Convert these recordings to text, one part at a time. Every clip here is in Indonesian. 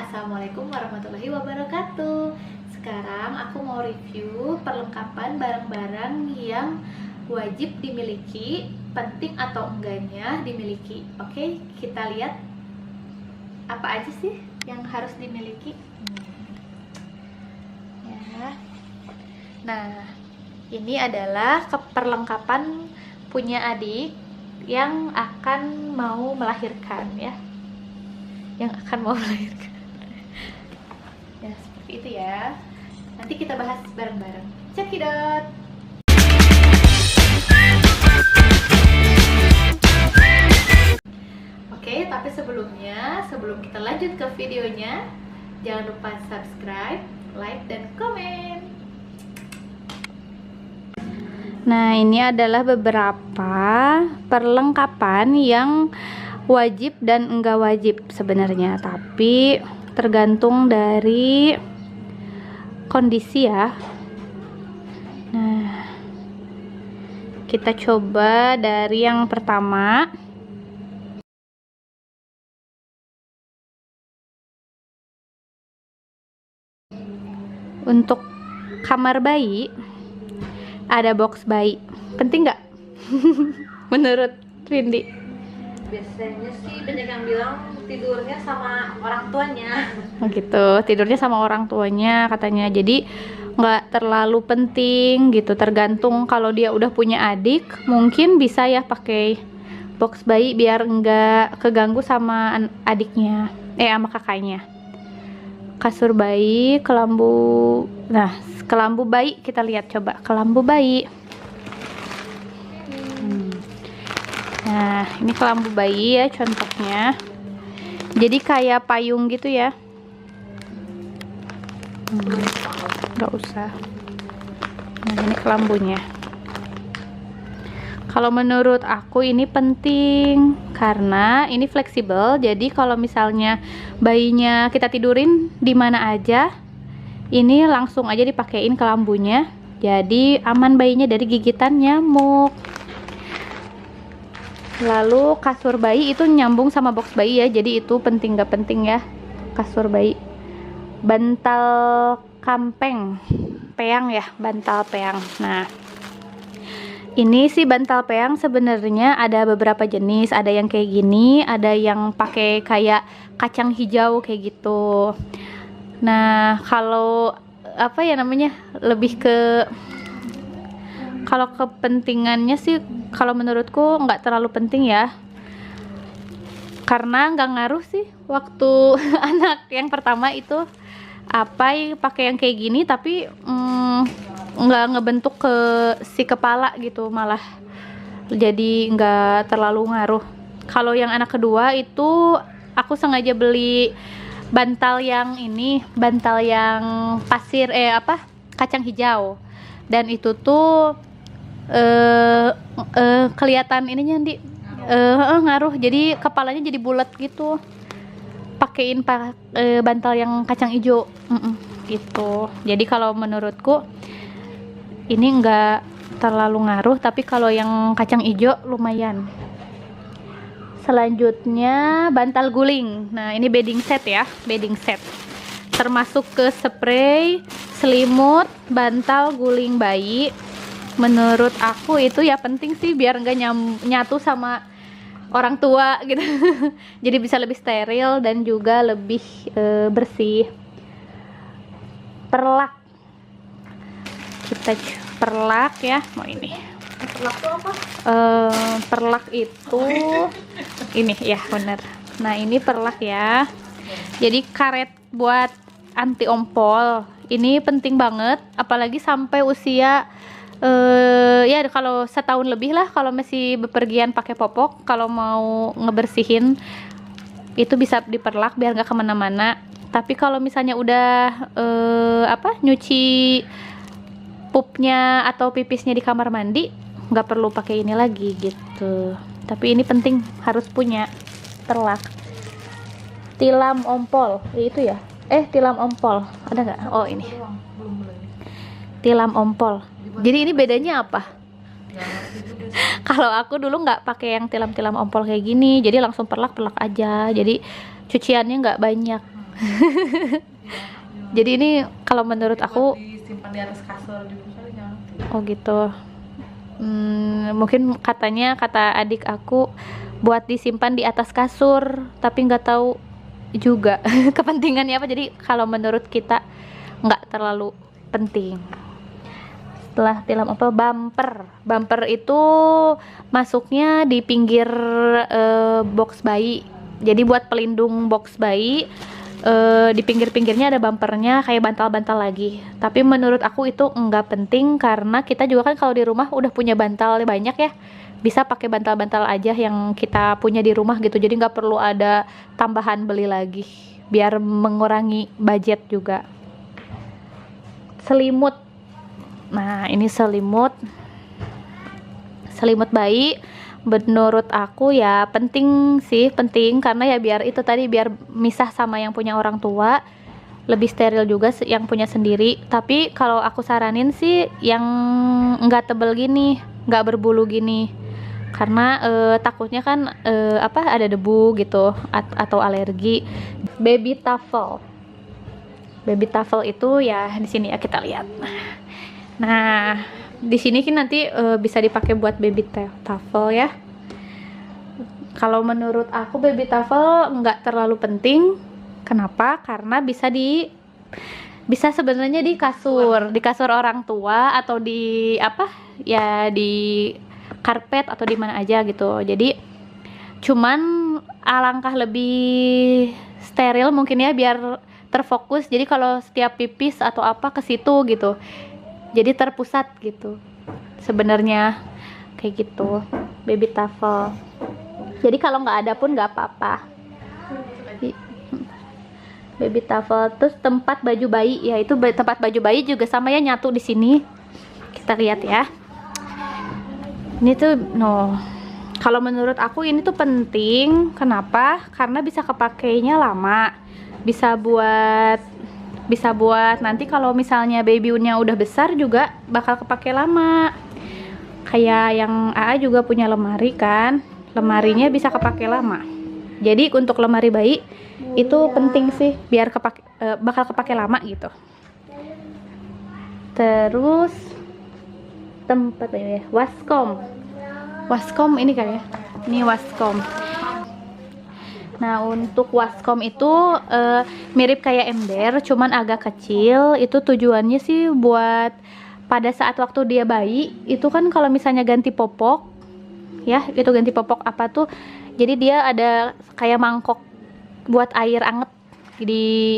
Assalamualaikum warahmatullahi wabarakatuh. Sekarang aku mau review perlengkapan barang-barang yang wajib dimiliki, penting atau enggaknya dimiliki. Oke, kita lihat apa aja sih yang harus dimiliki. Ya. Nah, ini adalah perlengkapan punya adik yang akan mau melahirkan ya. Yang akan mau melahirkan. Ya, seperti itu ya. Nanti kita bahas bareng-bareng. Cekidot. Oke, tapi sebelum kita lanjut ke videonya, jangan lupa subscribe, like, dan komen. Nah, ini adalah beberapa perlengkapan yang wajib dan enggak wajib sebenarnya, tapi tergantung dari kondisi ya. Nah, kita coba dari yang pertama. Untuk kamar bayi ada box bayi. Penting nggak? Menurut Rindi? Biasanya sih banyak yang bilang tidurnya sama orang tuanya. Oh gitu, tidurnya sama orang tuanya katanya. Jadi nggak terlalu penting gitu. Tergantung kalau dia udah punya adik, mungkin bisa ya pakai box bayi biar nggak keganggu sama adiknya, sama kakaknya. Kasur bayi, kelambu. Nah, kelambu bayi kita lihat coba kelambu bayi. Nah, ini kelambu bayi ya contohnya. Jadi kayak payung gitu ya. Nggak usah. Nah, ini kelambunya. Kalau menurut aku ini penting karena ini fleksibel. Jadi kalau misalnya bayinya kita tidurin di mana aja, ini langsung aja dipakein kelambunya. Jadi aman bayinya dari gigitan nyamuk. Lalu kasur bayi itu nyambung sama box bayi ya, jadi itu penting gak penting ya. Kasur bayi, bantal kampeng, peang ya, bantal peang. Nah, ini sih bantal peang sebenarnya ada beberapa jenis, ada yang kayak gini, ada yang pakai kayak kacang hijau kayak gitu. Nah, kalau apa ya namanya, lebih ke kalau kepentingannya sih, kalau menurutku nggak terlalu penting ya, karena nggak ngaruh sih waktu anak yang pertama itu apa pakai yang kayak gini, tapi nggak ngebentuk ke si kepala gitu, malah jadi nggak terlalu ngaruh. Kalau yang anak kedua itu aku sengaja beli bantal yang ini, bantal yang pasir kacang hijau, dan itu tuh kelihatan ininya ngaruh, jadi kepalanya jadi bulat gitu. Pakein bantal yang kacang hijau gitu. Jadi kalau menurutku ini enggak terlalu ngaruh, tapi kalau yang kacang hijau lumayan. Selanjutnya bantal guling. Nah, ini bedding set ya, bedding set. Termasuk ke spray, selimut, bantal guling bayi. Menurut aku itu ya penting sih biar nggak nyatu sama orang tua gitu. Jadi bisa lebih steril dan juga lebih bersih. Perlak, kita perlak ya. Mau ini Perlak tuh apa? perlak itu ini ya, bener. Nah, ini perlak ya. Jadi karet buat anti ompol ini penting banget, apalagi sampai usia ya kalau setahun lebih lah, kalau masih bepergian pakai popok, kalau mau ngebersihin itu bisa diperlak biar nggak kemana-mana. Tapi kalau misalnya udah nyuci pupnya atau pipisnya di kamar mandi, nggak perlu pakai ini lagi gitu. Tapi ini penting, harus punya perlak. Tilam ompol itu ya, tilam ompol ada nggak? Oh, ini tilam ompol. Jadi ini bedanya apa? Kalau aku dulu nggak pakai yang tilam-tilam ompol kayak gini, jadi langsung perlak aja. Jadi cuciannya nggak banyak. Jadi ini kalau menurut aku disimpan di atas kasur juga kali nyatu. oh gitu. Mungkin kata adik aku buat disimpan di atas kasur, tapi nggak tahu juga kepentingannya apa. Jadi kalau menurut kita nggak terlalu penting. Setelah tilam apa bumper itu masuknya di pinggir box bayi. Jadi buat pelindung box bayi, di pinggir-pinggirnya ada bumpernya kayak bantal-bantal lagi. Tapi menurut aku itu enggak penting karena kita juga kan kalau di rumah udah punya bantal banyak ya, bisa pakai bantal-bantal aja yang kita punya di rumah gitu. Jadi nggak perlu ada tambahan beli lagi, biar mengurangi budget juga. Selimut, nah ini selimut bayi. Menurut aku ya penting karena ya biar itu tadi, biar misah sama yang punya orang tua, lebih steril juga yang punya sendiri. Tapi kalau aku saranin sih yang nggak tebel gini, nggak berbulu gini, karena takutnya kan ada debu gitu atau alergi. Baby towel itu ya di sini ya kita lihat. Nah, di sini kan nanti bisa dipakai buat baby towel ya. Kalau menurut aku baby towel nggak terlalu penting. Kenapa? Karena bisa sebenarnya di kasur orang tua atau di di karpet atau di mana aja gitu. Jadi cuman alangkah lebih steril mungkin ya, biar terfokus. Jadi kalau setiap pipis atau apa ke situ gitu, jadi terpusat gitu sebenarnya, kayak gitu baby towel. Jadi kalau nggak ada pun nggak apa-apa. Baby towel. Terus tempat baju bayi, ya itu tempat baju bayi juga sama ya, nyatu di sini. Kita lihat ya. Ini tuh kalau menurut aku ini tuh penting. Kenapa? Karena bisa kepakainya lama, bisa buat nanti kalau misalnya babynya udah besar juga bakal kepake lama. Kayak yang AA juga punya lemari kan, lemarinya bisa kepake lama. Jadi untuk lemari bayi itu penting sih, biar bakal kepake lama gitu. Terus tempat ya, waskom ini kan ya, ini waskom. Nah, untuk waskom itu mirip kayak ember, cuman agak kecil. Itu tujuannya sih buat pada saat waktu dia bayi, itu kan kalau misalnya ganti popok, ya, itu ganti popok apa tuh, jadi dia ada kayak mangkok buat air anget, di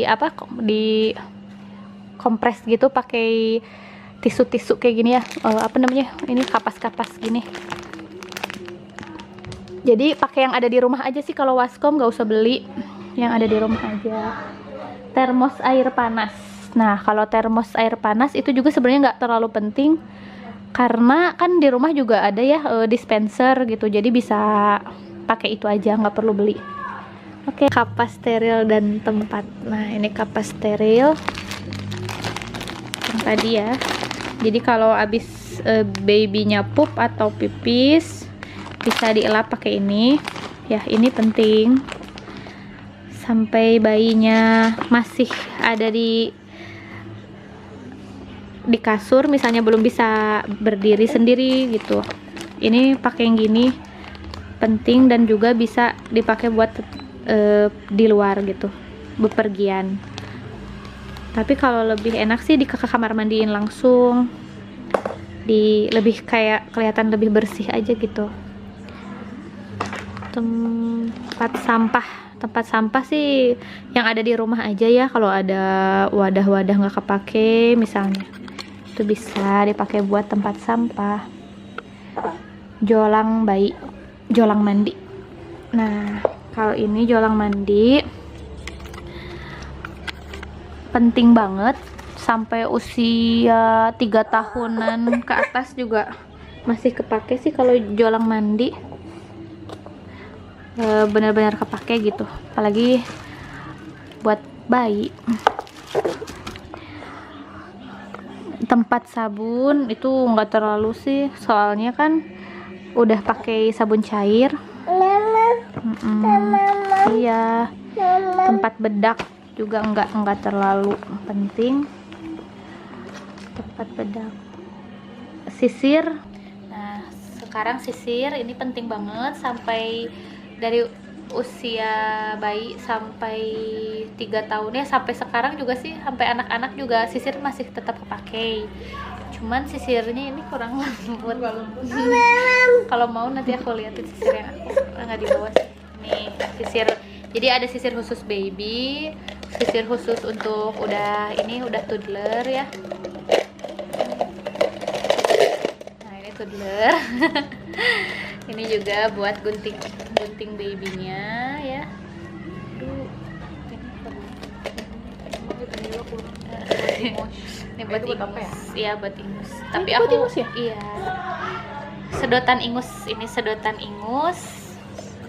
kompres gitu pakai tisu kayak gini ya, ini kapas gini. Jadi pakai yang ada di rumah aja sih, kalau waskom nggak usah beli, yang ada di rumah aja. Termos air panas. Nah, kalau termos air panas itu juga sebenarnya nggak terlalu penting, karena kan di rumah juga ada ya dispenser gitu, jadi bisa pakai itu aja, nggak perlu beli. Oke, kapas steril dan tempat. Nah, ini kapas steril yang tadi ya. Jadi kalau abis babynya pup atau pipis, bisa dielap pakai ini ya. Ini penting sampai bayinya masih ada di kasur, misalnya belum bisa berdiri sendiri gitu. Ini pakai yang gini penting, dan juga bisa dipakai buat di luar gitu, bepergian. Tapi kalau lebih enak sih di kamar mandiin langsung, lebih kayak kelihatan lebih bersih aja gitu. Tempat sampah sih yang ada di rumah aja ya. Kalau ada wadah-wadah nggak kepake misalnya, itu bisa dipakai buat tempat sampah. Jolang bayi, jolang mandi. Nah, kalau ini jolang mandi penting banget, sampai usia 3 tahunan ke atas juga masih kepake sih kalau jolang mandi. Benar-benar kepake gitu, apalagi buat bayi. Tempat sabun itu nggak terlalu sih, soalnya kan udah pakai sabun cair. Iya. Tempat bedak juga enggak terlalu penting. Tempat bedak, sisir. Nah sekarang sisir ini penting banget, sampai dari usia bayi sampai 3 tahun ya, sampai sekarang juga sih, sampai anak-anak juga sisir masih tetap kepake. Cuman sisirnya ini kurang lembut. Kalau mau nanti aku liatin sisir yang aku nggak dibawa sih. Nih sisir, jadi ada sisir khusus baby, sisir khusus untuk udah toddler ya. Nah ini toddler. Ini juga buat gunting babynya ya. Aduh, ini buat ingus. Iya buat ingus. Tapi ini aku buat ingus ya? Iya. Sedotan ingus. Ini sedotan ingus.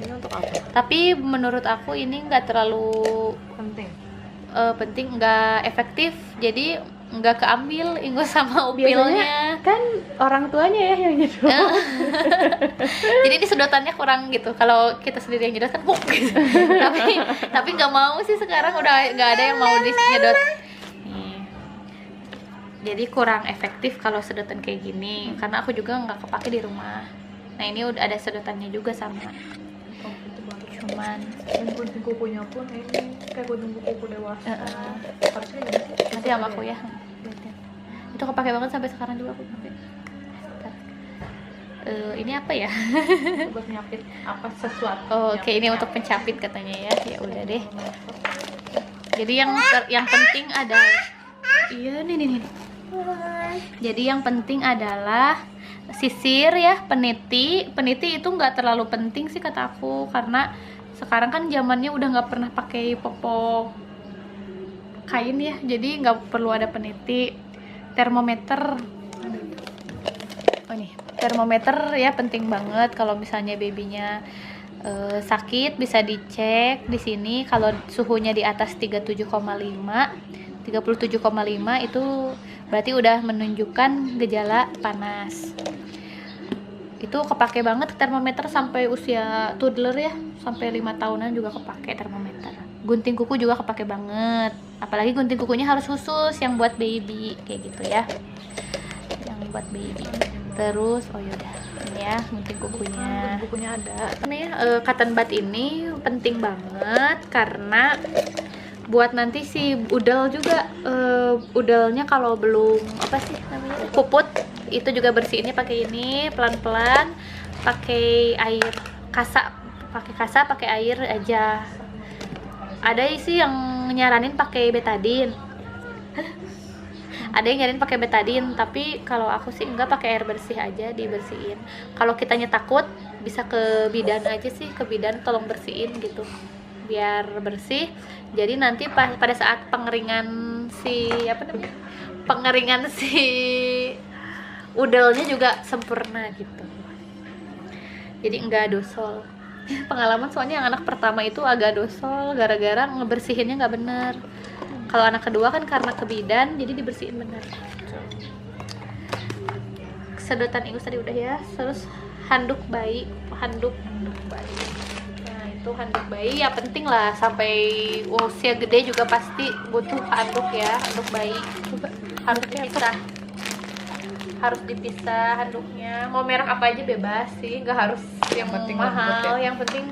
Ini untuk apa? Tapi menurut aku ini nggak terlalu Penting. penting, nggak efektif. Jadi nggak keambil ingus sama upilnya. Kan orang tuanya ya yang nyedot. Jadi ini sedotannya kurang gitu. Kalau kita sendiri yang nyedot kan buk gitu. tapi nggak mau sih, sekarang udah nggak ada yang mau dinyedot. Nih. Jadi kurang efektif kalau sedotan kayak gini, karena aku juga nggak kepake di rumah. Nah ini udah ada sedotannya juga sama. Cuman gunting kukunya pun ini kayak gunting kuku dewasa. Harusnya gini. nanti sama aku ya. Itu kepake banget sampai sekarang juga aku pakai. Ini apa ya? Buat nyapit apa sesuatu. Oh, oke, ini untuk pencapit katanya ya. Ya udah deh. Jadi yang penting ada, iya nih. Jadi yang penting adalah sisir ya, peniti itu nggak terlalu penting sih kata aku, karena sekarang kan zamannya udah nggak pernah pakai popok kain ya, jadi nggak perlu ada peniti. Termometer, oh nih termometer ya penting banget kalau misalnya babynya sakit, bisa dicek di sini. Kalau suhunya di atas 37,5 itu berarti udah menunjukkan gejala panas. Itu kepake banget termometer sampai usia toddler ya, sampai 5 tahunan juga kepake termometer. Gunting kuku juga kepake banget, apalagi gunting kukunya harus khusus yang buat baby kayak gitu ya, yang buat baby. Terus oh yaudah ini ya gunting kukunya. Kukunya ada. Ini cotton bud ini penting banget karena buat nanti si udel juga, udelnya kalau belum apa sih namanya puput, itu juga bersihinnya pakai ini pelan-pelan, pakai air kasa, pakai air aja. Ada sih yang nyaranin pakai betadine, ada yang nyaranin pakai betadine, tapi kalau aku sih enggak, pakai air bersih aja dibersihin. Kalau kitanya takut bisa ke bidan aja sih, ke bidan tolong bersihin gitu biar bersih. Jadi nanti pada saat pengeringan si udelnya juga sempurna gitu, jadi enggak dosol. Pengalaman soalnya yang anak pertama itu agak dosol gara-gara ngebersihinnya nggak bener. Kalau anak kedua kan karena ke bidan jadi dibersihin bener. Sedotan ingus tadi udah ya. Terus handuk bayi. Nah itu handuk bayi ya penting lah, sampai usia gede juga pasti butuh handuk ya, handuk bayi. Harus dipisah handuknya. Mau merek apa aja bebas sih, nggak harus yang penting mahal, lembut ya. yang penting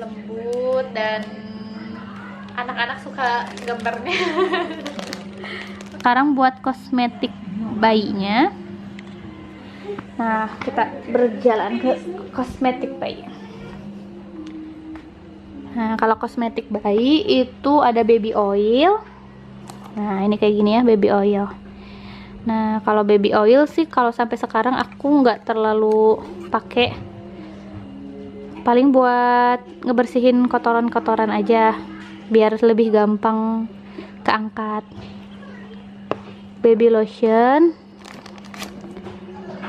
lembut dan anak-anak suka gambarnya. Sekarang buat kosmetik bayinya. Nah, kita berjalan ke kosmetik bayi. Nah, kalau kosmetik bayi itu ada baby oil. Nah, ini kayak gini ya, baby oil. Nah, kalau baby oil sih kalau sampai sekarang aku nggak terlalu pakai. Paling buat ngebersihin kotoran-kotoran aja, biar lebih gampang keangkat. Baby lotion.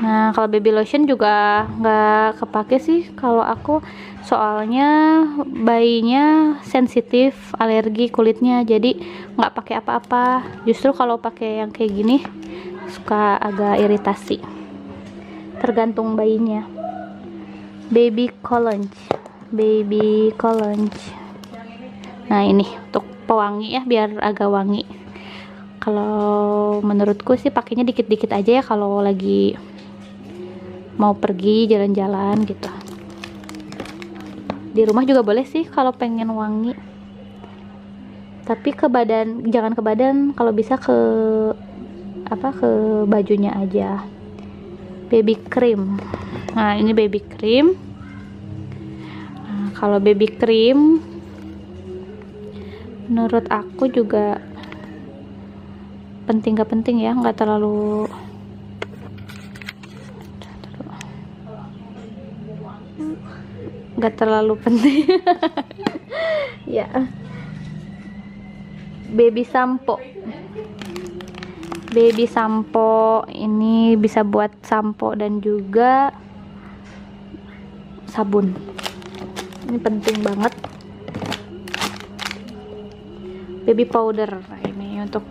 Nah, kalau baby lotion juga nggak kepake sih kalau aku, soalnya bayinya sensitif, alergi kulitnya, jadi nggak pakai apa-apa. Justru kalau pakai yang kayak gini suka agak iritasi, tergantung bayinya. Baby cologne. Nah ini untuk pewangi ya, biar agak wangi. Kalau menurutku sih pakainya dikit-dikit aja ya kalau lagi mau pergi jalan-jalan gitu. Di rumah juga boleh sih kalau pengen wangi. Tapi ke badan, jangan ke badan, kalau bisa ke ke bajunya aja. Baby cream. Nah, ini baby cream. Nah, kalau baby cream menurut aku juga penting gak penting ya, nggak terlalu penting. Ya, baby sampo ini bisa buat sampo dan juga sabun. Ini penting banget. Baby powder, nah ini untuk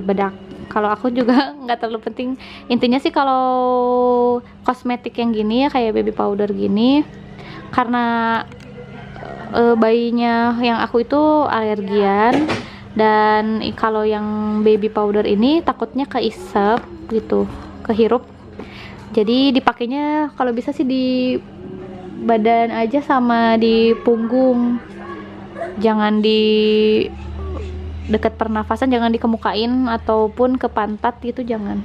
bedak. Kalau aku juga nggak terlalu penting. Intinya sih kalau kosmetik yang gini ya, kayak baby powder gini, karena bayinya yang aku itu alergian, dan kalau yang baby powder ini takutnya keisep gitu, kehirup. Jadi dipakainya kalau bisa sih di badan aja sama di punggung, jangan di dekat pernafasan, jangan dikemukain ataupun ke pantat gitu, jangan.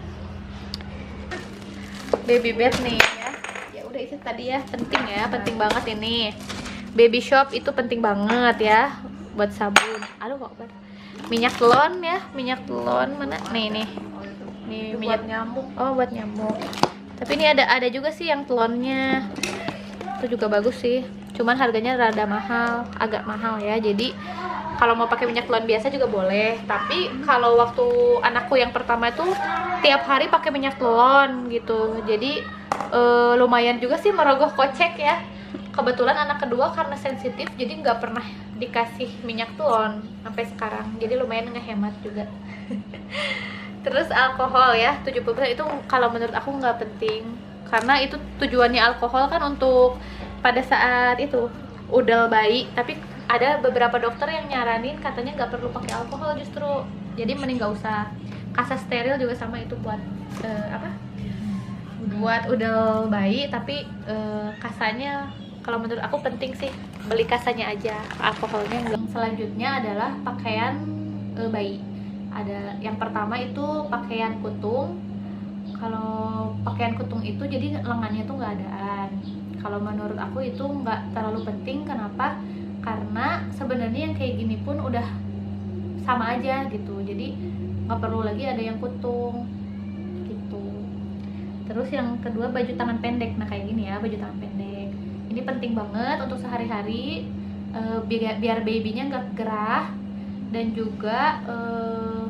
Baby bed nih ya. Ya udah itu tadi ya, penting ya, penting banget ini. Baby shop itu penting banget ya buat sabun. Aduh kok minyak telon ya, minyak telon mana? Nih minyak nyamuk. Oh, buat nyamuk. Tapi ini ada juga sih yang telonnya. Itu juga bagus sih. Cuman harganya rada mahal, agak mahal ya. Jadi kalau mau pakai minyak telon biasa juga boleh, tapi kalau waktu anakku yang pertama itu tiap hari pakai minyak telon gitu, jadi lumayan juga sih merogoh kocek ya. Kebetulan anak kedua karena sensitif, jadi nggak pernah dikasih minyak telon sampai sekarang, jadi lumayan ngehemat juga. Terus alkohol ya, 70% itu kalau menurut aku nggak penting, karena itu tujuannya alkohol kan untuk pada saat itu udel bayi, tapi ada beberapa dokter yang nyaranin katanya nggak perlu pakai alkohol justru, jadi mending nggak usah. Kasa steril juga sama itu buat buat udel bayi, tapi kasanya kalau menurut aku penting sih, beli kasanya aja, alkoholnya enggak. Selanjutnya adalah pakaian bayi. Ada yang pertama itu pakaian kutung. Kalau pakaian kutung itu jadi lengannya tuh nggak adaan. Kalau menurut aku itu nggak terlalu penting. Kenapa? Karena sebenarnya yang kayak gini pun udah sama aja gitu, jadi nggak perlu lagi ada yang kutung gitu. Terus yang kedua baju tangan pendek. Nah kayak gini ya, baju tangan pendek ini penting banget untuk sehari-hari, biar babynya nggak gerah dan juga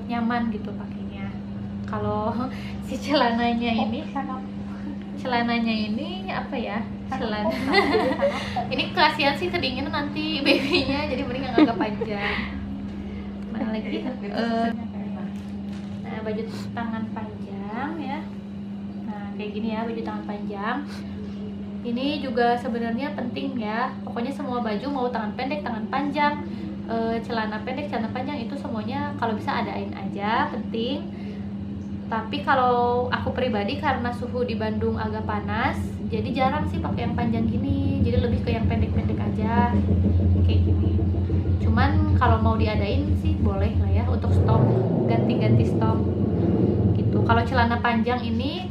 nyaman gitu pakainya. Kalau si celananya ini apa ya, celana ini kasihan sih, kedinginan nanti babynya, jadi mending yang agak panjang. Mana lagi nah baju tangan panjang ya, nah kayak gini ya, baju tangan panjang ini juga sebenarnya penting ya. Pokoknya semua baju mau tangan pendek, tangan panjang, celana pendek, celana panjang, itu semuanya kalau bisa adain aja, penting. Tapi kalau aku pribadi karena suhu di Bandung agak panas, jadi jarang sih pakai yang panjang gini, jadi lebih ke yang pendek-pendek aja kayak gini. Cuman kalau mau diadain sih boleh lah ya, untuk stok, ganti-ganti stok gitu. Kalau celana panjang ini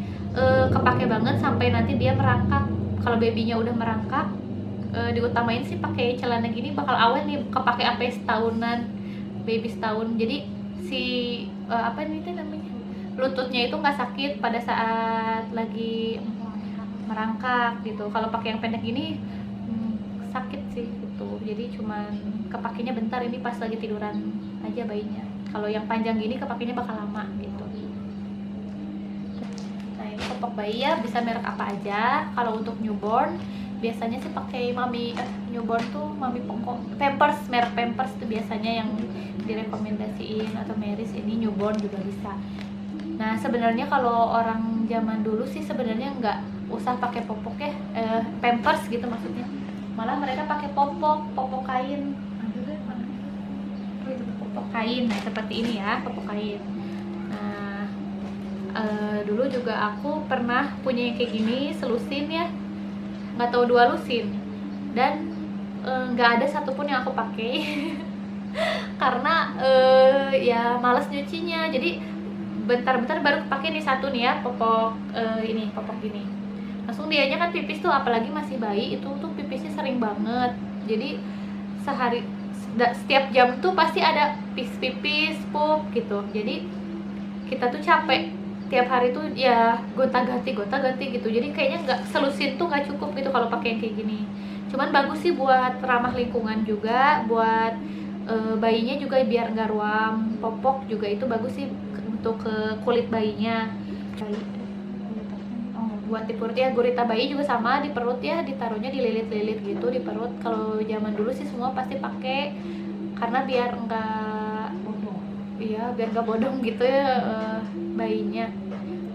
kepake banget sampai nanti dia merangkak. Kalau babynya udah merangkak, diutamain sih pakai celana gini, bakal awet nih, kepake sampai setahunan, baby setahun. Jadi si apa nih namanya, lututnya itu nggak sakit pada saat lagi merangkak gitu. Kalau pakai yang pendek gini sakit sih gitu, jadi cuman kepakainya bentar, ini pas lagi tiduran aja bayinya. Kalau yang panjang gini kepakainya bakal lama gitu. Nah ini popok bayi ya, bisa merek apa aja. Kalau untuk newborn biasanya sih pakai newborn tuh mami pokok, Pampers, merek Pampers tuh biasanya yang direkomendasiin, atau Meris ini newborn juga bisa. Nah sebenarnya kalau orang zaman dulu sih sebenarnya nggak usah pakai popok ya, Pampers gitu maksudnya, malah mereka pakai popok kain. kain. Nah seperti ini ya, popok kain. Nah dulu juga aku pernah punya yang kayak gini, selusin ya, nggak tahu 2 lusin, dan nggak ada satupun yang aku pakai karena ya malas nyucinya. Jadi bentar-bentar baru kepake nih satu nih ya, popok ini, popok gini. Langsung dianya kan pipis tuh, apalagi masih bayi itu tuh pipisnya sering banget. Jadi sehari setiap jam tuh pasti ada pipis pup gitu. Jadi kita tuh capek tiap hari tuh ya gonta-ganti gitu. Jadi kayaknya nggak, selusin tuh nggak cukup gitu kalau pakai yang kayak gini. Cuman bagus sih buat ramah lingkungan juga, buat bayinya juga biar nggak ruam. Popok juga itu bagus sih untuk ke kulit bayinya. Buat di perut ya, gurita bayi juga sama di perut ya, ditaruhnya dililit-lilit gitu di perut. Kalau zaman dulu sih semua pasti pakai, karena biar enggak iya, biar nggak bodong gitu ya bayinya.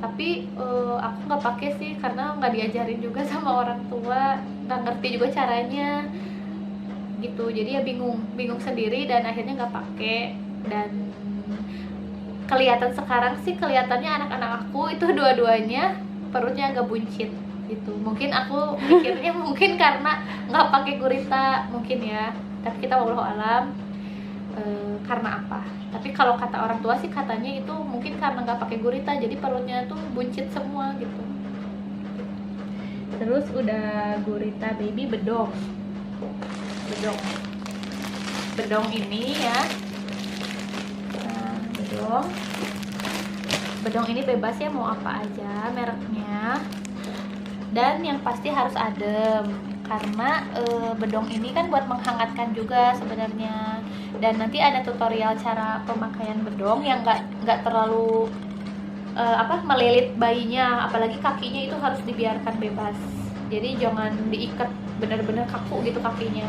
Tapi aku nggak pakai sih karena nggak diajarin juga sama orang tua, nggak ngerti juga caranya gitu. Jadi ya bingung sendiri dan akhirnya nggak pakai. Dan kelihatan sekarang sih, kelihatannya anak-anak aku itu dua-duanya perutnya agak buncit gitu. Mungkin aku mikirnya mungkin karena nggak pakai gurita mungkin ya, tapi kita wallahu alam karena apa. Tapi kalau kata orang tua sih katanya itu mungkin karena nggak pakai gurita, jadi perutnya tuh buncit semua gitu. Terus udah gurita baby, bedong ini ya. Nah, bedong ini bebas ya, mau apa aja mereknya, dan yang pasti harus adem, karena bedong ini kan buat menghangatkan juga sebenarnya. Dan nanti ada tutorial cara pemakaian bedong yang nggak terlalu melilit bayinya, apalagi kakinya itu harus dibiarkan bebas. Jadi jangan diikat benar-benar kaku gitu kakinya,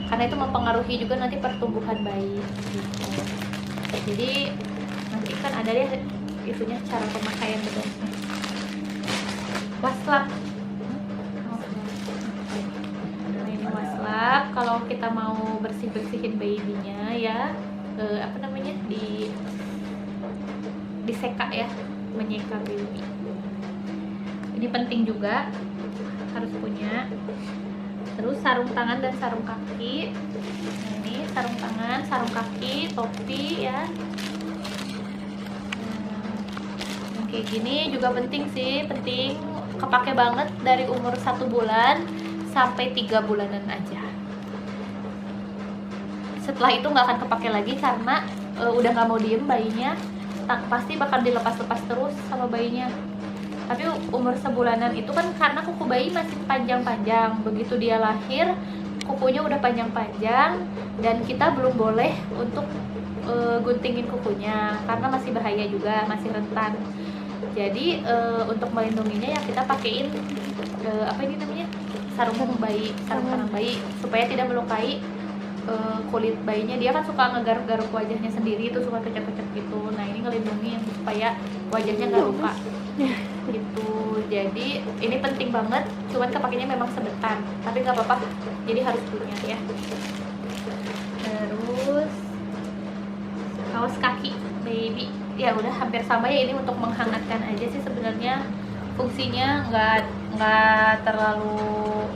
karena itu mempengaruhi juga nanti pertumbuhan bayi gitu. Jadi nanti kan ada deh itunya cara pemakaian bedongnya. Waslap. Nah, ini waslap kalau kita mau bersihin babynya ya, diseka ya, menyeka baby. Ini penting juga, harus punya. Terus sarung tangan dan sarung kaki. Nah, ini sarung tangan, sarung kaki, topi ya. Kayak gini juga penting sih, kepake banget dari umur 1 bulan sampai 3 bulanan aja. Setelah itu nggak akan kepake lagi karena udah nggak mau diem bayinya, pasti bakal dilepas-lepas terus sama bayinya. Tapi umur sebulanan itu kan karena kuku bayi masih panjang-panjang, begitu dia lahir kukunya udah panjang-panjang, dan kita belum boleh untuk guntingin kukunya karena masih bahaya juga, masih rentan. Jadi untuk melindunginya ya kita pakein sarung tangan bayi supaya tidak melukai kulit bayinya. Dia kan suka ngegaruk-garuk wajahnya sendiri, itu suka kecap-kecap gitu. Nah ini ngelindungin supaya wajahnya nggak luka gitu. Jadi ini penting banget, cuman kepakainya memang sebentar, tapi nggak apa-apa, jadi harus punya ya. Terus kaos kaki baby ya udah hampir sama ya, ini untuk menghangatkan aja sih sebenarnya, fungsinya nggak terlalu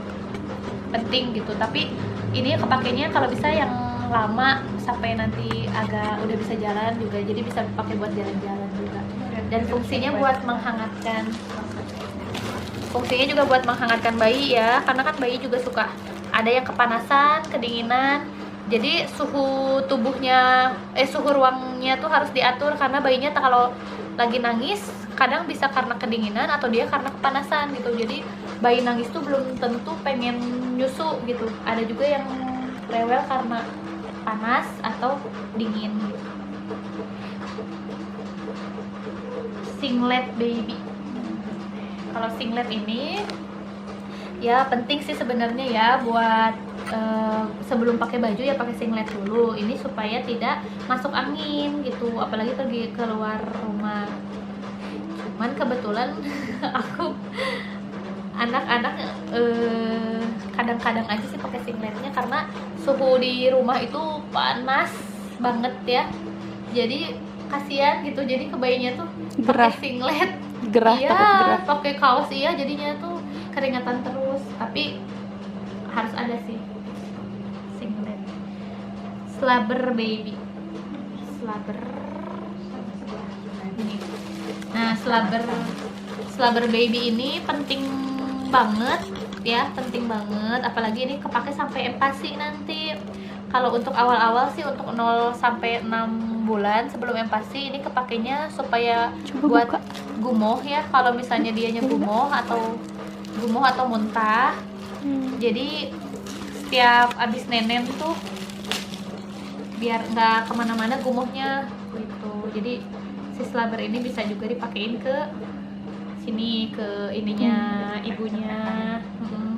penting gitu. Tapi ini kepakainya kalau bisa yang lama sampai nanti agak udah bisa jalan juga, jadi bisa dipakai buat jalan-jalan juga. Dan fungsinya buat menghangatkan, bayi ya, karena kan bayi juga suka ada yang kepanasan, kedinginan. Jadi suhu ruangnya tuh harus diatur, karena bayinya kalau lagi nangis kadang bisa karena kedinginan atau dia karena kepanasan gitu. Jadi bayi nangis tuh belum tentu pengen nyusu gitu, ada juga yang rewel karena panas atau dingin gitu. Singlet baby. Kalau singlet ini ya penting sih sebenarnya ya, buat sebelum pakai baju ya pakai singlet dulu. Ini supaya tidak masuk angin gitu, apalagi pergi keluar rumah. Cuman kebetulan aku anak-anak kadang-kadang aja sih pakai singletnya, karena suhu di rumah itu panas banget ya. Jadi kasihan gitu, jadi ke bayinya tuh Gerah. pakai singlet. Gerah, Iya, takut gerah. pakai kaos, iya, jadinya tuh keringatan terus. Tapi harus ada sih singlet. Slobber baby. Slobber. Ini. Nah, slobber baby ini penting banget ya, penting banget. Apalagi ini kepake sampai empasi nanti. Kalau untuk awal-awal sih, untuk 0 sampai 6 bulan sebelum empasi ini kepakainya supaya Coba buat buka. gumoh ya. Kalau misalnya dianya gumoh atau muntah, jadi setiap abis nenen tuh biar nggak kemana-mana gumohnya gitu. Jadi si slobber ini bisa juga dipakein ke sini, ke ininya ibunya,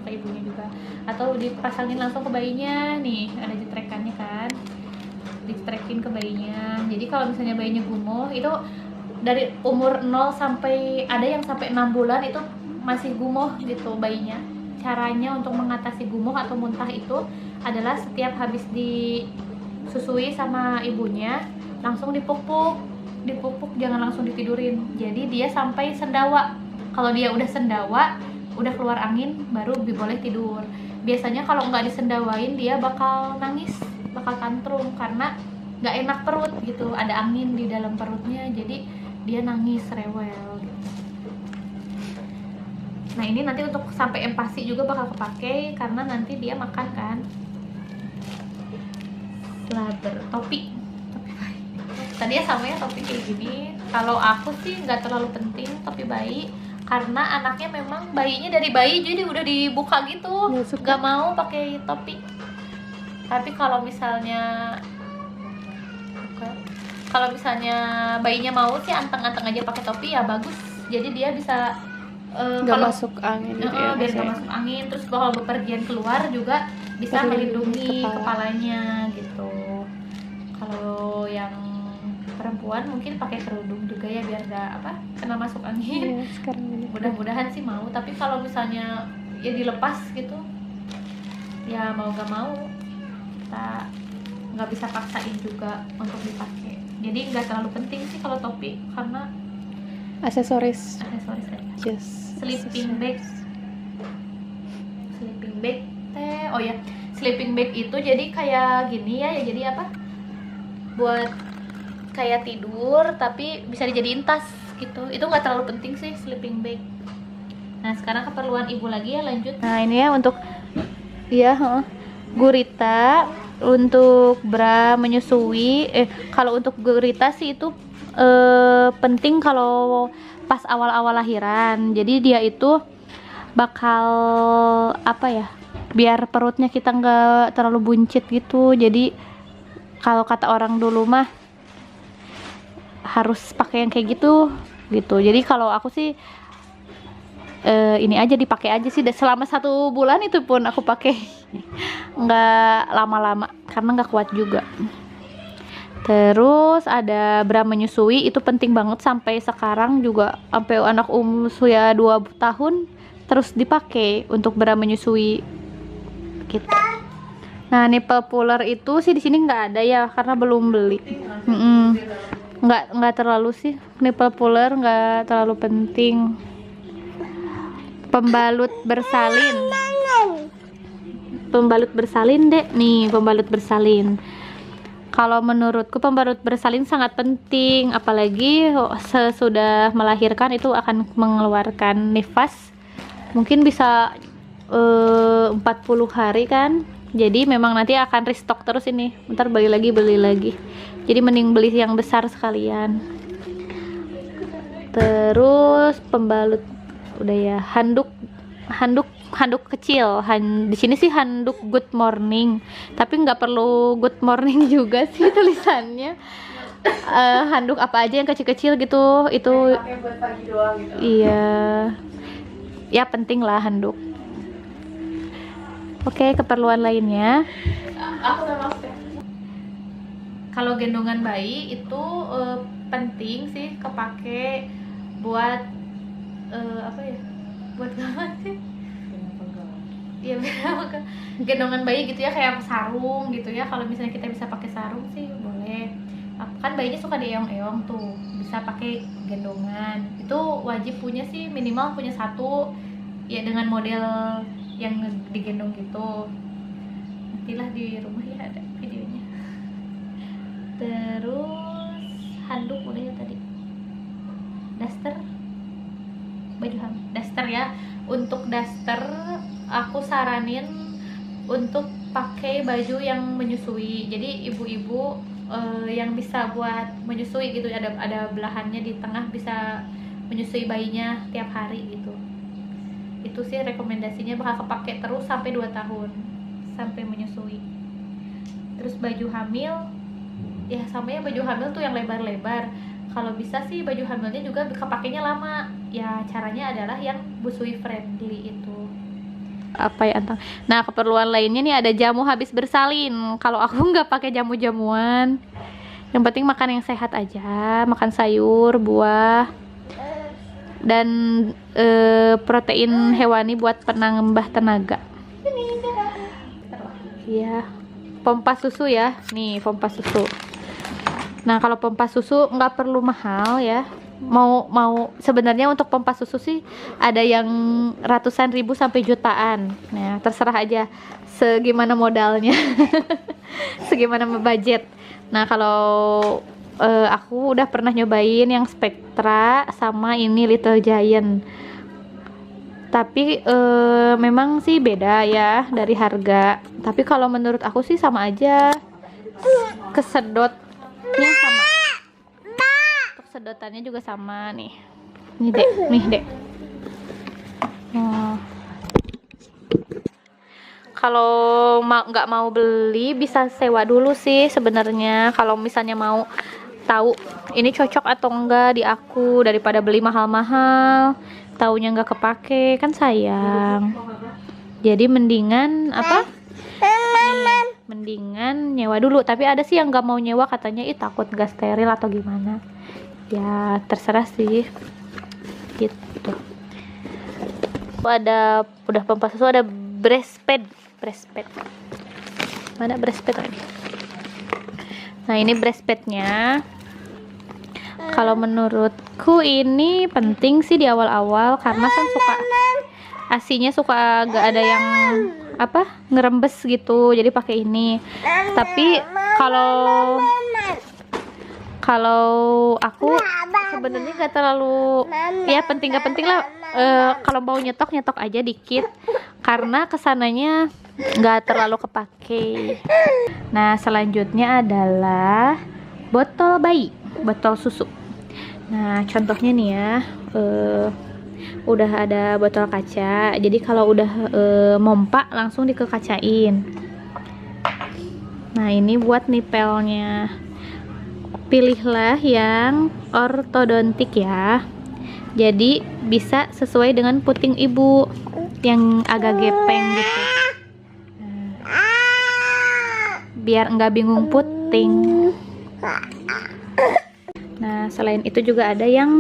ke ibunya juga, atau dipasangin langsung ke bayinya. Nih ada jetrekannya kan, ditrekin ke bayinya. Jadi kalau misalnya bayinya gumoh itu dari umur 0 sampai, ada yang sampai 6 bulan itu masih gumoh gitu bayinya. Caranya untuk mengatasi gumoh atau muntah itu adalah setiap habis disusui sama ibunya langsung dipupuk, jangan langsung ditidurin. Jadi dia sampai sendawa. Kalau dia udah sendawa, udah keluar angin, baru boleh tidur. Biasanya kalau nggak disendawain dia bakal nangis, bakal tantrum karena nggak enak perut gitu, ada angin di dalam perutnya, jadi dia nangis, rewel gitu. Nah ini nanti untuk sampai empasi juga bakal kepake karena nanti dia makan kan. Slobber, topi bayi. Tadi ya sama ya, topi kayak gini. Kalau aku sih nggak terlalu penting topi bayi karena anaknya memang bayinya dari bayi jadi udah dibuka gitu, Nggak suka. nggak mau pakai topi. Tapi kalau misalnya bayinya mau sih anteng-anteng aja pakai topi ya bagus. Jadi dia bisa Nggak kalau masuk angin gitu ya, biar nggak maksudnya. masuk angin, terus kalau bepergian keluar juga bisa Melindungi melindungi kepala. kepalanya gitu. Kalau yang perempuan mungkin pakai kerudung juga ya biar nggak kena masuk angin. Iya, sekarang ini. Mudah-mudahan sih mau, tapi kalau misalnya ya dilepas gitu ya mau nggak mau kita nggak bisa paksain juga untuk dipakai. Jadi nggak terlalu penting sih kalau topi karena Aksesoris. aksesoris aja. Just Sleeping bag teh, oh ya, sleeping bag itu jadi kayak gini ya, jadi buat kayak tidur tapi bisa dijadiin tas gitu. Itu nggak terlalu penting sih sleeping bag. Nah sekarang keperluan ibu lagi ya, lanjut. Nah ini ya untuk gurita, untuk bra menyusui. Kalau untuk gurita sih itu penting kalau pas awal-awal lahiran. Jadi dia itu bakal biar perutnya kita nggak terlalu buncit gitu. Jadi kalau kata orang dulu mah harus pakai yang kayak gitu. Jadi kalau aku sih ini aja dipakai aja sih selama 1 bulan, itu pun aku pakai nggak lama-lama karena nggak kuat juga. Terus ada bra menyusui, itu penting banget sampai sekarang juga, sampai anak usia 2 tahun terus dipakai untuk bra menyusui gitu. Nah nipple puller itu sih di sini nggak ada ya karena belum beli. Nggak terlalu sih nipple puller, nggak terlalu penting. Pembalut bersalin deh nih, pembalut bersalin. Kalau menurutku pembalut bersalin sangat penting, apalagi sesudah melahirkan itu akan mengeluarkan nifas, mungkin bisa 40 hari kan. Jadi memang nanti akan restock terus ini, ntar beli lagi. Jadi mending beli yang besar sekalian. Terus pembalut udah ya, handuk kecil. Di sini sih handuk good morning, tapi nggak perlu good morning juga sih tulisannya. Handuk apa aja yang kecil-kecil gitu, itu pakai buat pagi doang gitu. iya ya, penting lah handuk. Oke, keperluan lainnya kalau gendongan bayi itu penting sih kepake buat buat apa sih? Iya, gendongan bayi gitu ya, kayak sarung gitu ya. Kalau misalnya kita bisa pakai sarung sih boleh. kan bayinya suka dieyong-eyong tuh, bisa pakai gendongan. Itu wajib punya sih, minimal punya satu ya dengan model yang digendong gitu. Nantilah di rumah ya ada videonya. Terus handuk udah ya tadi. Daster, baju hamil, daster ya. Untuk daster aku saranin untuk pakai baju yang menyusui. Jadi ibu-ibu yang bisa buat menyusui gitu, ada belahannya di tengah, bisa menyusui bayinya tiap hari gitu. Itu sih rekomendasinya, bakal kepake terus sampai 2 tahun sampai menyusui. Terus baju hamil ya sama ya, baju hamil tuh yang lebar-lebar. Kalau bisa sih baju hamilnya juga kepakainya lama. Ya caranya adalah yang busui friendly itu. Apa ya Antang? Nah, keperluan lainnya nih ada jamu habis bersalin. Kalau aku nggak pakai jamu-jamuan. Yang penting makan yang sehat aja, makan sayur, buah, dan protein hewani buat penambah tenaga. Iya, pompa susu ya. Nih pompa susu. Nah, kalau pompa susu nggak perlu mahal ya. Mau sebenarnya untuk pompa susu sih ada yang ratusan ribu sampai jutaan. Nah, terserah aja segimana modalnya. Segimana budget. Nah, kalau aku udah pernah nyobain yang Spectra sama ini Little Giant. Tapi memang sih beda ya dari harga. Tapi kalau menurut aku sih sama aja. Kesedotnya sama. Sedotannya juga sama nih. Nih dek. Kalau nggak mau beli bisa sewa dulu sih sebenarnya. Kalau misalnya mau tahu ini cocok atau enggak di aku, daripada beli mahal-mahal, taunya nggak kepake kan sayang. Jadi mendingan apa? Mendingan nyewa dulu. Tapi ada sih yang nggak mau nyewa, katanya takut nggak steril atau gimana. Ya terserah sih gitu. Udah pompa susu, ada breastfeed. Mana breastfeed lagi? Nah, ini breastfeednya. Kalau menurutku ini penting sih di awal-awal, karena kan suka asinya suka gak ada yang apa ngerembes gitu, jadi pakai ini. Tapi kalau aku sebenarnya nggak terlalu ya penting lah. Kalau mau nyetok aja dikit, karena kesananya nggak terlalu kepake. Nah, selanjutnya adalah botol bayi, botol susu. Nah, contohnya nih ya, udah ada botol kaca, jadi kalau udah mompa langsung dikekacain. Nah, ini buat nipelnya. Pilihlah yang ortodontik ya, jadi bisa sesuai dengan puting ibu yang agak gepeng gitu. Biar enggak bingung puting. Nah, selain itu juga ada yang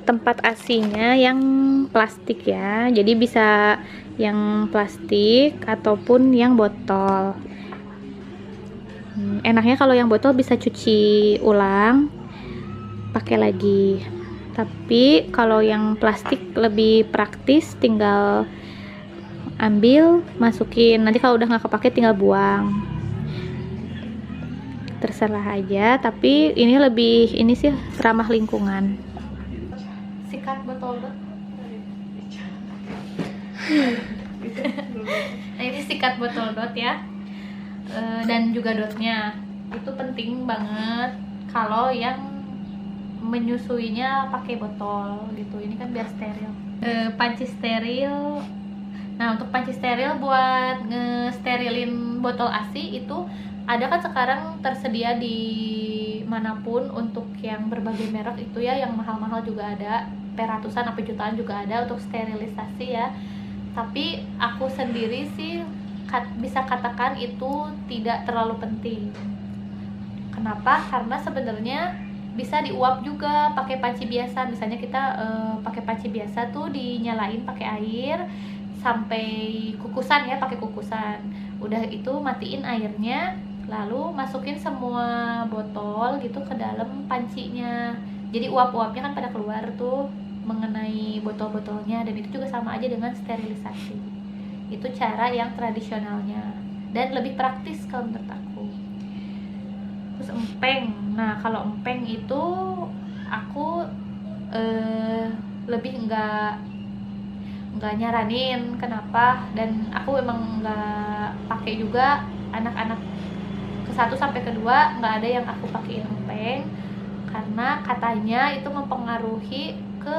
tempat asinya yang plastik ya, jadi bisa yang plastik ataupun yang botol. Enaknya kalau yang botol bisa cuci ulang, pakai lagi. Tapi kalau yang plastik lebih praktis, tinggal ambil, masukin. Nanti kalau udah nggak kepake tinggal buang. Terserah aja. Tapi ini lebih, ini sih ramah lingkungan. Sikat botol dot. Nah, ini sikat botol dot ya. Dan juga dotnya itu penting banget kalau yang menyusuinya pakai botol gitu. Ini kan biar steril. Panci steril. Nah, untuk panci steril buat ngesterilin botol ASI itu ada kan sekarang tersedia di manapun, untuk yang berbagai merek itu ya, yang mahal-mahal juga ada, ratusan apa jutaan juga ada untuk sterilisasi ya. Tapi aku sendiri sih bisa katakan itu tidak terlalu penting. Kenapa? Karena sebenarnya bisa diuap juga pakai panci biasa. Misalnya kita pakai panci biasa tuh dinyalain pakai air sampai kukusan ya, pakai kukusan. Udah itu matiin airnya, lalu masukin semua botol gitu ke dalam pancinya. Jadi uap-uapnya kan pada keluar tuh mengenai botol-botolnya, dan itu juga sama aja dengan sterilisasi. Itu cara yang tradisionalnya dan lebih praktis kalau menurut aku. Terus empeng. Nah, kalau empeng itu aku lebih nggak nyaranin. Kenapa? Dan aku emang nggak pakai juga. Anak-anak ke-1 sampai ke-2 nggak ada yang aku pakein empeng, karena katanya itu mempengaruhi ke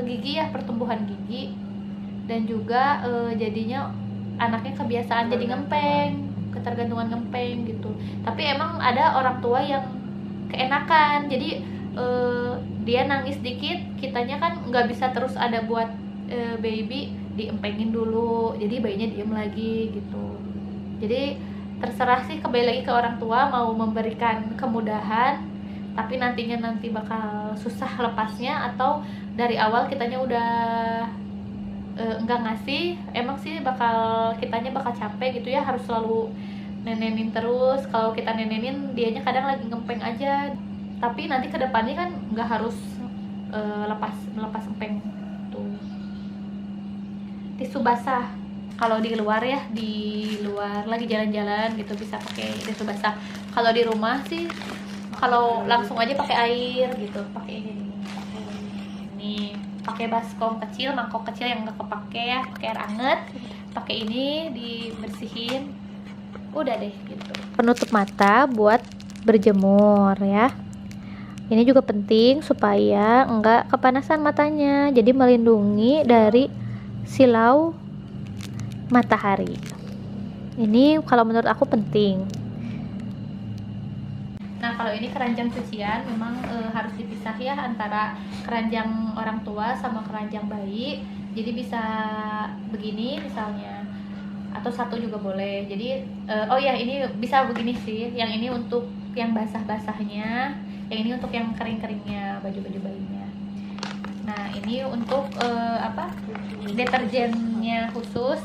gigi ya, pertumbuhan gigi, dan juga jadinya anaknya kebiasaan jadi ngempeng, ketergantungan ngempeng gitu. Tapi emang ada orang tua yang keenakan, jadi dia nangis dikit, kitanya kan nggak bisa terus ada buat baby, diempengin dulu, jadi bayinya diem lagi gitu. Jadi terserah sih, kembali lagi ke orang tua mau memberikan kemudahan tapi nanti bakal susah lepasnya, atau dari awal kitanya udah enggak ngasih, emang sih kitanya bakal capek gitu ya, harus selalu nenenin terus. Kalau kita nenenin, dianya kadang lagi ngempeng aja, tapi nanti kedepannya kan nggak harus melepas empeng tuh. Tisu basah, kalau di luar ya, di luar lagi jalan-jalan gitu bisa pakai tisu basah. Kalau di rumah sih, kalau langsung aja pakai air gitu, pakai ini, pakai baskom kecil, mangkok kecil yang nggak kepake ya, pakai air anget, pakai ini dibersihin, udah deh gitu. Penutup mata buat berjemur ya. Ini juga penting supaya enggak kepanasan matanya, jadi melindungi dari silau matahari. Ini kalau menurut aku penting. Nah, kalau ini keranjang cucian memang harus dipisah ya antara keranjang orang tua sama keranjang bayi. Jadi bisa begini misalnya, atau satu juga boleh. Jadi oh ya, ini bisa begini sih. Yang ini untuk yang basah-basahnya, yang ini untuk yang kering-keringnya, baju-baju bayinya. Nah, ini untuk deterjennya khusus.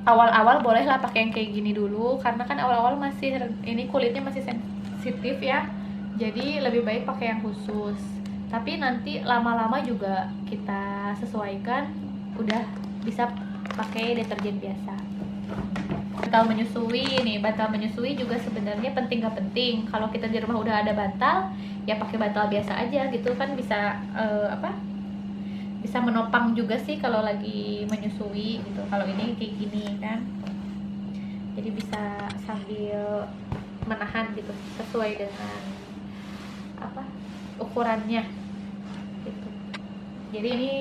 Awal-awal bolehlah pakai yang kayak gini dulu, karena kan awal-awal masih ini kulitnya masih sensitif ya, jadi lebih baik pakai yang khusus. Tapi nanti lama-lama juga kita sesuaikan, udah bisa pakai deterjen biasa. Bantal menyusui nih, bantal menyusui juga sebenarnya penting gak penting. Kalau kita di rumah udah ada bantal, ya pakai bantal biasa aja gitu kan, bisa bisa menopang juga sih kalau lagi menyusui gitu. Kalau ini kayak gini kan, jadi bisa sambil menahan gitu, sesuai dengan ukurannya gitu. Jadi ini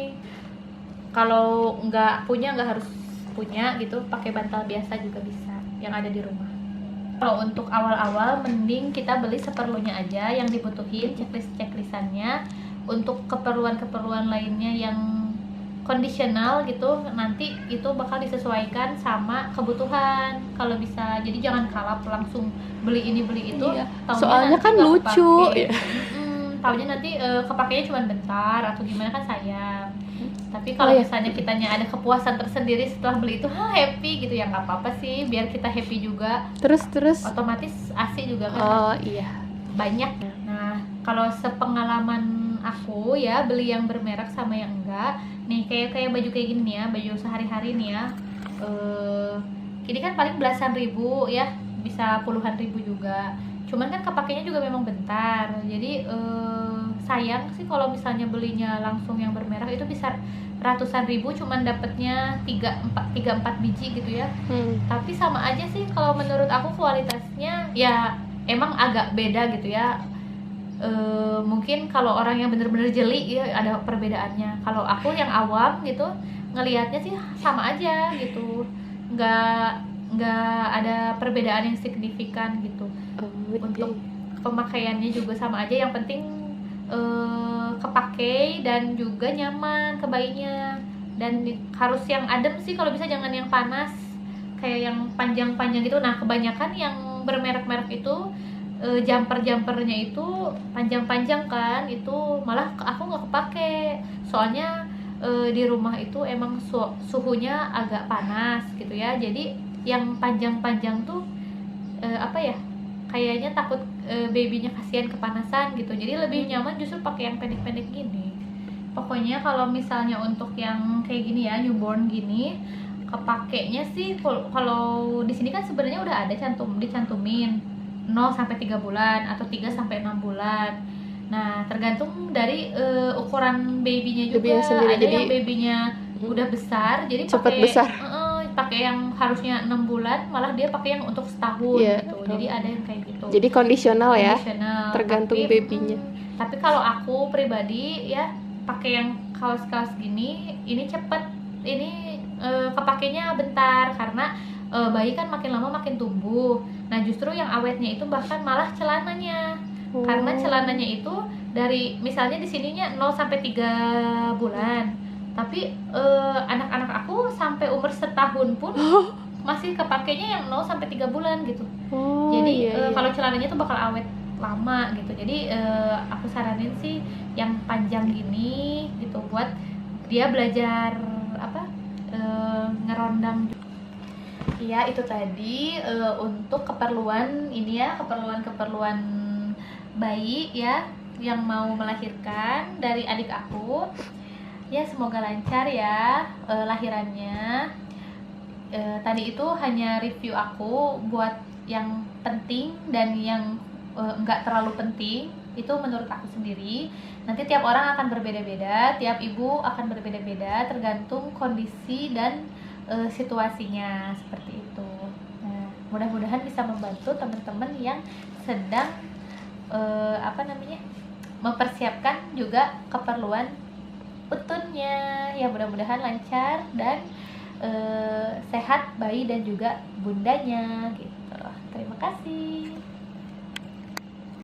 kalau nggak harus punya gitu, pakai bantal biasa juga bisa yang ada di rumah. Kalau untuk awal-awal mending kita beli seperlunya aja, yang dibutuhin checklist-checklistannya. Untuk keperluan-keperluan lainnya yang kondisional gitu, nanti itu bakal disesuaikan sama kebutuhan kalau bisa. Jadi jangan kalap langsung beli ini beli itu. Iya. Soalnya kan lucu. Taunya nanti kepakainya cuma bentar atau gimana, kan sayang. Tapi kalau misalnya kitanya ada kepuasan tersendiri setelah beli itu, happy gitu ya, nggak apa-apa sih, biar kita happy juga. Terus otomatis asik juga kan. Oh iya, banyak. Nah, kalau sepengalaman aku ya, beli yang bermerek sama yang enggak nih, kayak baju kayak gini ya, baju sehari-hari nih ya, ini kan paling belasan ribu ya, bisa puluhan ribu juga, cuman kan kepakainya juga memang bentar. Jadi sayang sih kalau misalnya belinya langsung yang bermerek, itu bisa ratusan ribu cuman dapetnya 3-4 biji gitu ya. Tapi sama aja sih kalau menurut aku, kualitasnya ya emang agak beda gitu ya. Mungkin kalau orang yang bener-bener jeli ya ada perbedaannya. Kalau aku yang awam gitu ngelihatnya sih sama aja gitu, nggak ada perbedaan yang signifikan gitu. Untuk pemakaiannya juga sama aja, yang penting kepake dan juga nyaman ke bayinya. Dan harus yang adem sih, kalau bisa jangan yang panas kayak yang panjang-panjang gitu. Nah, kebanyakan yang bermerek-merek itu jumper-jumpernya itu panjang-panjang kan, itu malah aku nggak kepake. Soalnya di rumah itu emang suhunya agak panas gitu ya, jadi yang panjang-panjang tuh apa ya, kayaknya takut babynya kasihan kepanasan gitu, jadi lebih nyaman justru pakai yang pendek-pendek gini. Pokoknya kalau misalnya untuk yang kayak gini ya, newborn gini, kepakainya sih kalau di sini kan sebenarnya udah ada dicantumin 0 sampai 3 bulan atau 3 sampai 6 bulan. Nah, tergantung dari ukuran babynya juga. Babynya sendiri, ada jadi yang babynya udah besar, jadi cepet pakai besar. pakai yang harusnya 6 bulan, malah dia pakai yang untuk setahun Iya. gitu. Jadi ada yang kayak gitu. Jadi kondisional ya, Kondisional. tergantung babynya. Tapi kalau aku pribadi ya pakai yang kaos-kaos gini, ini cepet, ini kepakainya bentar karena bayi kan makin lama makin tumbuh. Nah, justru yang awetnya itu bahkan malah celananya. Karena celananya itu dari misalnya di sininya 0 sampai 3 bulan. Tapi anak-anak aku sampai umur setahun pun masih kepakainya yang 0 sampai 3 bulan gitu. Jadi iya. kalau celananya tuh bakal awet lama gitu. Jadi aku saranin sih yang panjang gini gitu buat dia belajar apa ngerondang. Iya, itu tadi untuk keperluan ini ya, keperluan bayi ya yang mau melahirkan dari adik aku. Ya, semoga lancar ya lahirannya. Tadi itu hanya review aku buat yang penting dan yang enggak terlalu penting, itu menurut aku sendiri. Nanti tiap orang akan berbeda-beda, tiap ibu akan berbeda-beda tergantung kondisi dan situasinya seperti itu. Nah, mudah-mudahan bisa membantu teman-teman yang sedang mempersiapkan juga keperluan utunnya. Ya, mudah-mudahan lancar dan sehat bayi dan juga bundanya gitu. Terima kasih.